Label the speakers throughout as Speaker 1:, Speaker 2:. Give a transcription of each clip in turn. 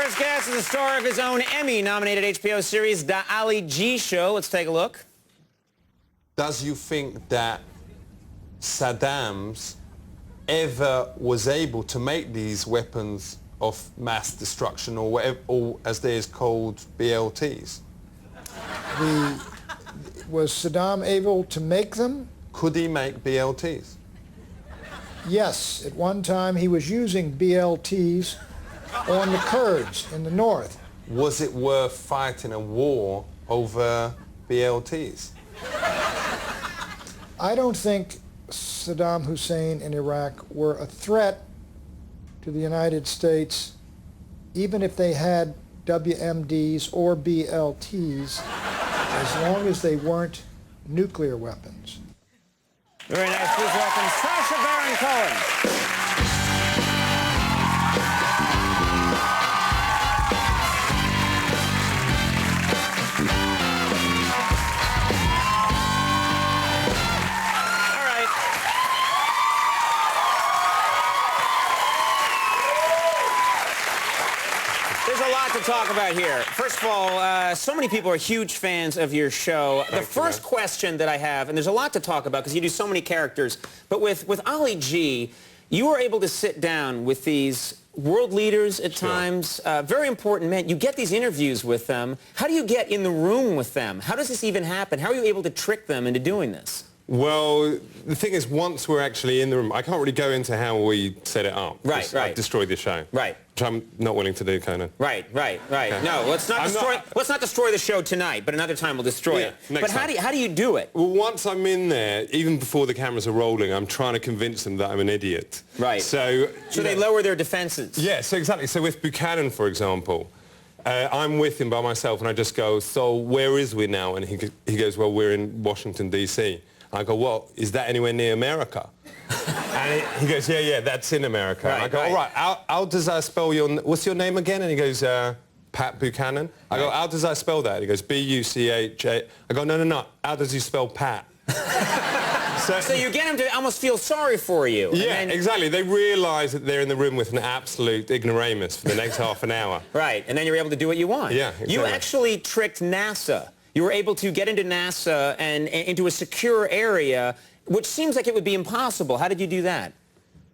Speaker 1: first guest is the star of his own Emmy-nominated HBO series, The Ali G Show. Let's take a look.
Speaker 2: Does you think that Saddam's ever was able to make these weapons of mass destruction, or whatever, or as they is called, BLTs?
Speaker 3: Was Saddam able to make them?
Speaker 2: Could he make BLTs?
Speaker 3: Yes, at one time he was using BLTs on the Kurds in the north.
Speaker 2: Was it worth fighting a war over BLTs?
Speaker 3: I don't think Saddam Hussein and Iraq were a threat to the United States, even if they had WMDs or BLTs, as long as they weren't nuclear weapons.
Speaker 1: Very nice. Please welcome Sacha Cohen. There's a lot to talk about here. First of all, so many people are huge fans of your show. The first question that I have, and there's a lot to talk about because you do so many characters, but with Ali G, you were able to sit down with these world leaders at times, very important men. You get these interviews with them. How do you get in the room with them? How does this even happen? How are you able to trick them into doing this?
Speaker 4: Well, the thing is, once we're actually in the room, I can't really go into how we set it up.
Speaker 1: Right.
Speaker 4: I've destroyed the show.
Speaker 1: Right.
Speaker 4: Which I'm not willing to do, Conan.
Speaker 1: Right. Okay. No, let's not destroy the show tonight, but another time we'll destroy it. But how do you do it?
Speaker 4: Well, once I'm in there, even before the cameras are rolling, I'm trying to convince them that I'm an idiot.
Speaker 1: Right.
Speaker 4: So
Speaker 1: they lower their defenses.
Speaker 4: Yeah, so exactly. So with Buchanan, for example, I'm with him by myself, and I just go, so where is we now? And he goes, well, we're in Washington, D.C. I go, well, is that anywhere near America? And he goes, yeah, that's in America.
Speaker 1: Right,
Speaker 4: and I go, all right, how does I spell what's your name again? And he goes, Pat Buchanan. I go, how does I spell that? He goes, B-U-C-H-A. I go, no, how does he spell Pat?
Speaker 1: So you get them to almost feel sorry for you.
Speaker 4: Yeah, exactly. They realise that they're in the room with an absolute ignoramus for the next half an hour.
Speaker 1: Right, and then you're able to do what you want.
Speaker 4: Yeah, exactly.
Speaker 1: You actually tricked NASA. You were able to get into NASA and into a secure area, which seems like it would be impossible. How did you do that?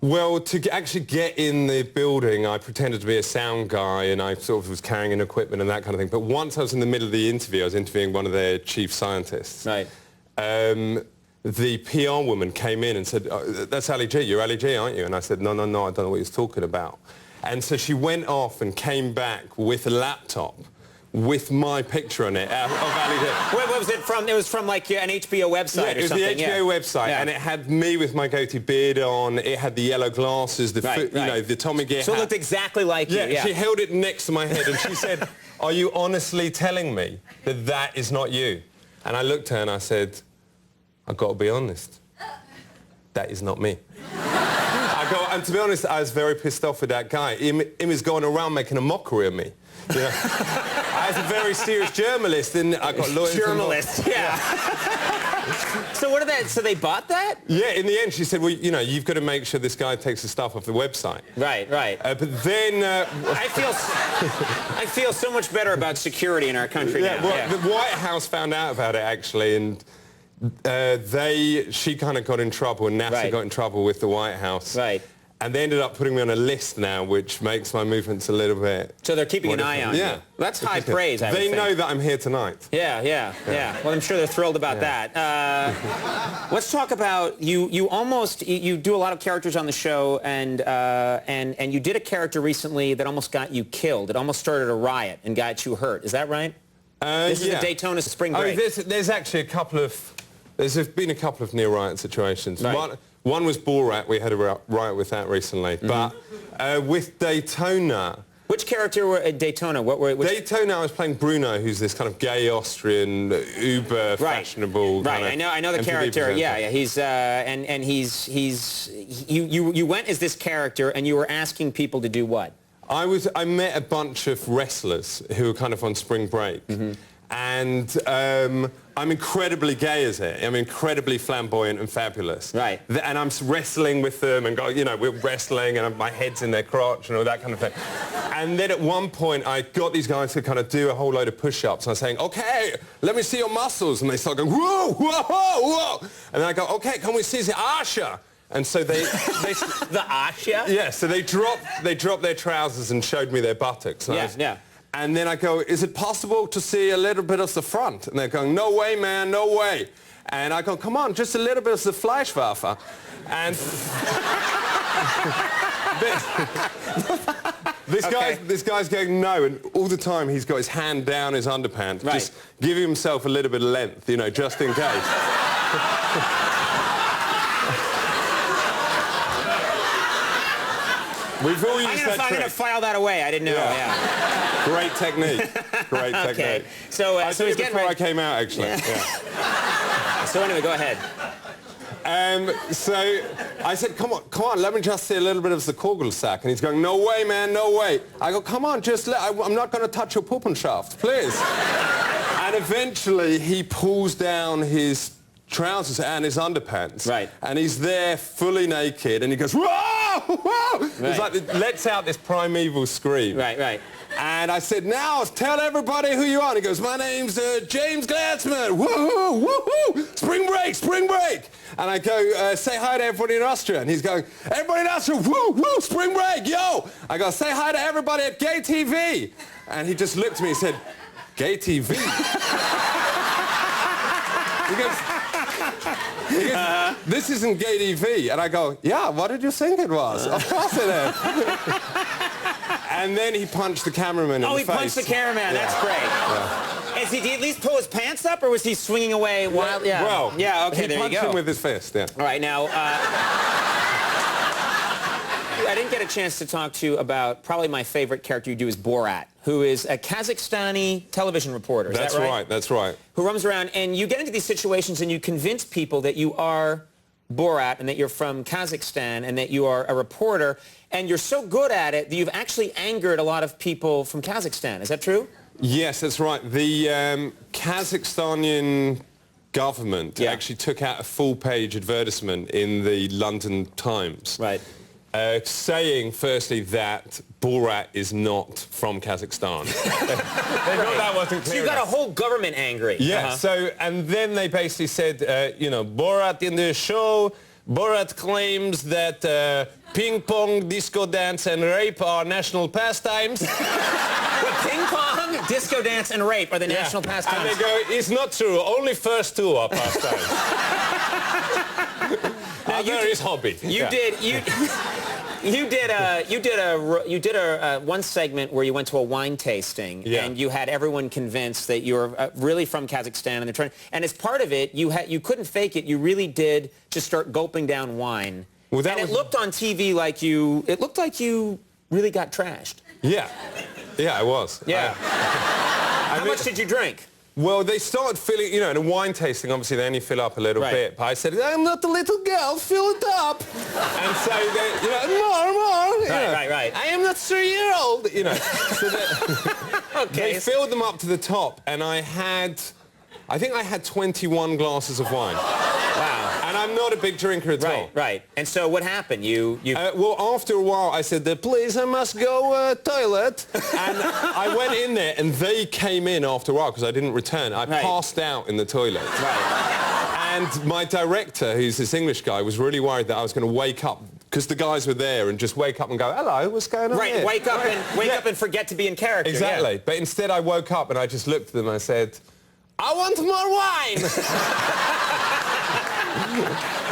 Speaker 4: Well, to actually get in the building, I pretended to be a sound guy, and I sort of was carrying in equipment and that kind of thing. But once I was in the middle of the interview, I was interviewing one of their chief scientists.
Speaker 1: Right.
Speaker 4: The PR woman came in and said, oh, that's Ali G, you're Ali G, aren't you? And I said, no, I don't know what he's talking about. And so she went off and came back with a laptop with my picture on it of Ali G.
Speaker 1: What was it from? It was from like an HBO website or something.
Speaker 4: It was the HBO website, and it had me with my goatee beard on. It had the yellow glasses, the the Tommy Gear
Speaker 1: So
Speaker 4: hat.
Speaker 1: it looked exactly like you. Yeah.
Speaker 4: She held it next to my head, and she said, are you honestly telling me that that is not you? And I looked at her and I said, I've got to be honest. That is not me. And to be honest, I was very pissed off with that guy. He was going around making a mockery of me. You know? I was a very serious journalist, and I got lawyers.
Speaker 1: Journalist, yeah. So what did that? So they bought that?
Speaker 4: Yeah. In the end, she said, "Well, you know, you've got to make sure this guy takes the stuff off the website."
Speaker 1: Right.
Speaker 4: But then
Speaker 1: I feel so much better about security in our country now.
Speaker 4: Well, the White House found out about it actually, and she kind of got in trouble, and NASA got in trouble with the White House.
Speaker 1: Right.
Speaker 4: And they ended up putting me on a list now, which makes my movements a little bit...
Speaker 1: So they're keeping an eye on you. That's high praise, I would think.
Speaker 4: They know that I'm here tonight.
Speaker 1: Yeah. Well, I'm sure they're thrilled about that. Let's talk about you do a lot of characters on the show, and you did a character recently that almost got you killed. It almost started a riot and got you hurt. Is that right? This is the Daytona Spring Break.
Speaker 4: There's actually there's been a couple of near riot situations.
Speaker 1: Right.
Speaker 4: One was Borat. We had a riot with that recently. But with Daytona...
Speaker 1: Which character were at Daytona?
Speaker 4: Daytona, I was playing Bruno, who's this kind of gay Austrian, uber fashionable.
Speaker 1: Right. I know the character. Yeah. He's you went as this character, and you were asking people to do what?
Speaker 4: I met a bunch of wrestlers who were kind of on spring break. And I'm incredibly gay as it. I'm incredibly flamboyant and fabulous.
Speaker 1: Right.
Speaker 4: And I'm wrestling with them and go, you know, we're wrestling and my head's in their crotch and all that kind of thing. And then at one point I got these guys to kind of do a whole load of push-ups. And I was saying, okay, let me see your muscles. And they start going, whoa, whoa, whoa, whoa. And then I go, okay, can we see the asha? And so they
Speaker 1: The asha?
Speaker 4: yeah, so they dropped their trousers and showed me their buttocks. And
Speaker 1: Yeah.
Speaker 4: And then I go, is it possible to see a little bit of the front? And they're going, no way, man, no way. And I go, come on, just a little bit of the Fleischwaffe. And this guy's going, no. And all the time he's got his hand down his underpants,
Speaker 1: Right.
Speaker 4: just giving himself a little bit of length, you know, just in case. We've all used that
Speaker 1: I'm
Speaker 4: trick.
Speaker 1: gonna file that away. I didn't know. Yeah.
Speaker 4: Great technique. Great technique.
Speaker 1: Okay. So,
Speaker 4: I
Speaker 1: so
Speaker 4: did
Speaker 1: he's
Speaker 4: it
Speaker 1: getting
Speaker 4: before I
Speaker 1: ready.
Speaker 4: came out, actually. Yeah.
Speaker 1: So anyway, go ahead.
Speaker 4: So I said, come on, let me just see a little bit of the Kugelsack. And he's going, no way, man, no way. I go, come on, I'm not going to touch your Puppenschaft, please. And eventually he pulls down his trousers and his underpants.
Speaker 1: Right.
Speaker 4: And he's there fully naked and he goes, whoa, whoa.
Speaker 1: Right.
Speaker 4: It's like, it lets out this primeval scream.
Speaker 1: Right.
Speaker 4: And I said, now tell everybody who you are. And he goes, my name's James Glatzman. Woohoo, woohoo, spring break, spring break. And I go, say hi to everybody in Austria. And he's going, everybody in Austria, woo, woo, spring break, yo. I go, say hi to everybody at Gay TV. And he just looked at me and said, Gay TV? He goes, this isn't Gay TV. And I go, yeah, what did you think it was? Of course it is. And then he punched the cameraman in the face.
Speaker 1: Oh, he punched the cameraman.
Speaker 4: Yeah.
Speaker 1: That's great.
Speaker 4: Yeah.
Speaker 1: Did he at least pull his pants up, or was he swinging away wild? Yeah.
Speaker 4: Well,
Speaker 1: yeah. Okay, there you
Speaker 4: he
Speaker 1: go.
Speaker 4: punched him with his fist. Yeah.
Speaker 1: All right, now. I didn't get a chance to talk to you about probably my favorite character you do is Borat, who is a Kazakhstani television reporter. Is
Speaker 4: That's
Speaker 1: that right?
Speaker 4: right. That's right.
Speaker 1: Who roams around, and you get into these situations and you convince people that you are Borat and that you're from Kazakhstan and that you are a reporter, and you're so good at it that you've actually angered a lot of people from Kazakhstan. Is that true?
Speaker 4: Yes, that's right. The Kazakhstani government
Speaker 1: Yeah.
Speaker 4: actually took out a full-page advertisement in the London Times.
Speaker 1: Right.
Speaker 4: Saying, firstly, that Borat is not from Kazakhstan. They thought that wasn't clear
Speaker 1: So you got a
Speaker 4: enough.
Speaker 1: whole government angry.
Speaker 4: Yeah, so, and then they basically said, you know, Borat in the show, Borat claims that ping pong, disco dance and rape are national pastimes.
Speaker 1: But ping pong, disco dance, and rape are the national pastimes.
Speaker 4: And they go, it's not true, only first two are pastimes. Other is hobby.
Speaker 1: You did a one segment where you went to a wine tasting,
Speaker 4: Yeah.
Speaker 1: and you had everyone convinced that you're really from Kazakhstan, and they're trying. And as part of it, you couldn't fake it. You really did just start gulping down wine.
Speaker 4: Well, that
Speaker 1: and
Speaker 4: was-
Speaker 1: it looked on TV like you. It looked like you really got trashed.
Speaker 4: Yeah, I was.
Speaker 1: Yeah. How much did you drink?
Speaker 4: Well, they started filling, you know, in a wine tasting, obviously they only fill up a little
Speaker 1: Right.
Speaker 4: bit. But I said, I'm not a little girl, fill it up. And so they, you know, more. You know,
Speaker 1: Right.
Speaker 4: I am not 3-year-old, you know. So
Speaker 1: Okay.
Speaker 4: they filled them up to the top, and I think I had 21 glasses of wine.
Speaker 1: Wow.
Speaker 4: And I'm not a big drinker at all.
Speaker 1: Right. And so what happened? You
Speaker 4: Well, after a while, I said, please, I must go toilet. And I went in there, and they came in after a while because I didn't return. I
Speaker 1: Right.
Speaker 4: passed out in the toilet.
Speaker 1: Right.
Speaker 4: And my director, who's this English guy, was really worried that I was going to wake up because the guys were there and just wake up and go, hello, what's going on
Speaker 1: Right.
Speaker 4: here?
Speaker 1: Wake up and forget to be in character.
Speaker 4: Exactly.
Speaker 1: Yeah.
Speaker 4: But instead I woke up and I just looked at them and I said, I want more wine.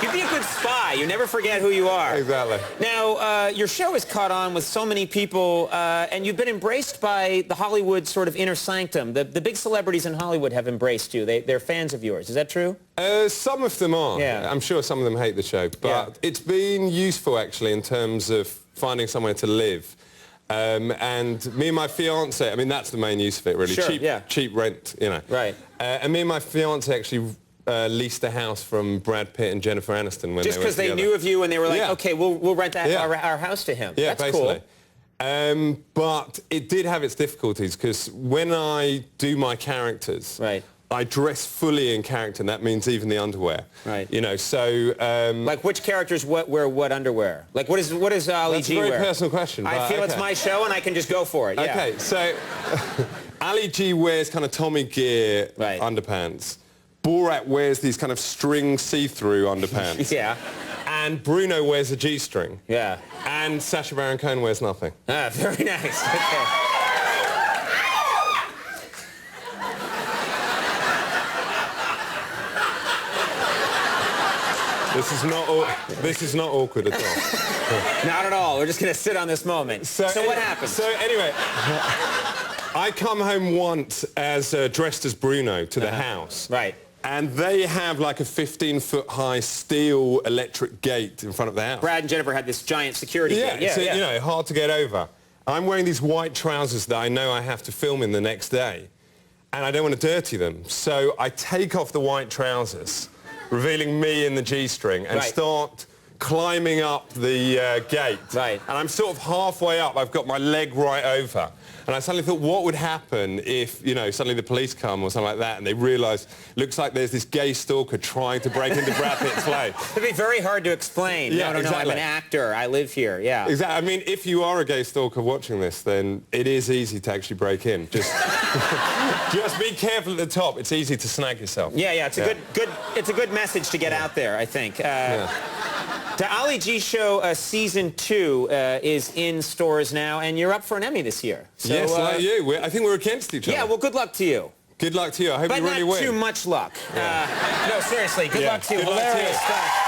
Speaker 1: You'd be a good spy. You never forget who you are.
Speaker 4: Exactly.
Speaker 1: Now, your show has caught on with so many people, and you've been embraced by the Hollywood sort of inner sanctum. The big celebrities in Hollywood have embraced you. They're fans of yours. Is that true?
Speaker 4: Some of them are.
Speaker 1: Yeah.
Speaker 4: I'm sure some of them hate the show. But it's been useful, actually, in terms of finding somewhere to live. And me and my fiance, I mean, that's the main use of it, really.
Speaker 1: Sure,
Speaker 4: cheap rent, you know.
Speaker 1: Right.
Speaker 4: And me and my fiance actually leased a house from Brad Pitt and Jennifer Aniston when
Speaker 1: Just
Speaker 4: they were
Speaker 1: because they
Speaker 4: together.
Speaker 1: knew of you and they were like,
Speaker 4: Yeah.
Speaker 1: okay, we'll rent that
Speaker 4: Yeah.
Speaker 1: our house to him.
Speaker 4: Yeah,
Speaker 1: That's
Speaker 4: basically.
Speaker 1: cool.
Speaker 4: But it did have its difficulties because when I do my characters,
Speaker 1: Right.
Speaker 4: I dress fully in character, and that means even the underwear.
Speaker 1: Right.
Speaker 4: You know, so...
Speaker 1: like, which characters wear what underwear? Like, what does Ali
Speaker 4: That's
Speaker 1: G
Speaker 4: a very
Speaker 1: wear?
Speaker 4: personal question.
Speaker 1: I feel it's my show, and I can just go for it, yeah.
Speaker 4: Okay, so Ali G wears kind of Tommy Gear underpants. Borat wears these kind of string see-through underpants.
Speaker 1: Yeah.
Speaker 4: And Bruno wears a G-string.
Speaker 1: Yeah.
Speaker 4: And Sacha Baron Cohen wears nothing.
Speaker 1: Ah, very nice. Okay.
Speaker 4: This is not awkward at all.
Speaker 1: Not at all. We're just going to sit on this moment. So what happens?
Speaker 4: So anyway, I come home once as dressed as Bruno to the house.
Speaker 1: Right.
Speaker 4: And they have like a 15-foot-high steel electric gate in front of the house.
Speaker 1: Brad and Jennifer had this giant security gate.
Speaker 4: Yeah, you know, hard to get over. I'm wearing these white trousers that I know I have to film in the next day, and I don't want to dirty them. So I take off the white trousers, revealing me in the G-string, and start climbing up the gate.
Speaker 1: Right.
Speaker 4: And I'm sort of halfway up. I've got my leg right over. And I suddenly thought, what would happen if, you know, suddenly the police come or something like that, and they realise, looks like there's this gay stalker trying to break into Brad Pitt's place.
Speaker 1: It'd be very hard to explain.
Speaker 4: Yeah,
Speaker 1: no,
Speaker 4: exactly.
Speaker 1: I'm an actor. I live here. Yeah.
Speaker 4: Exactly. I mean, if you are a gay stalker watching this, then it is easy to actually break in. Just, just be careful at the top. It's easy to snag yourself.
Speaker 1: Yeah, yeah. It's a good message to get out there, I think. The Ali G Show Season 2 is in stores now, and you're up for an Emmy this year. So,
Speaker 4: yes, like you. I think we're against each other.
Speaker 1: Yeah, well, good luck to you.
Speaker 4: Good luck to you. I hope you really win.
Speaker 1: But not too much luck. No, seriously, good luck to you.
Speaker 4: Good luck to you.
Speaker 1: Hilarious stuff.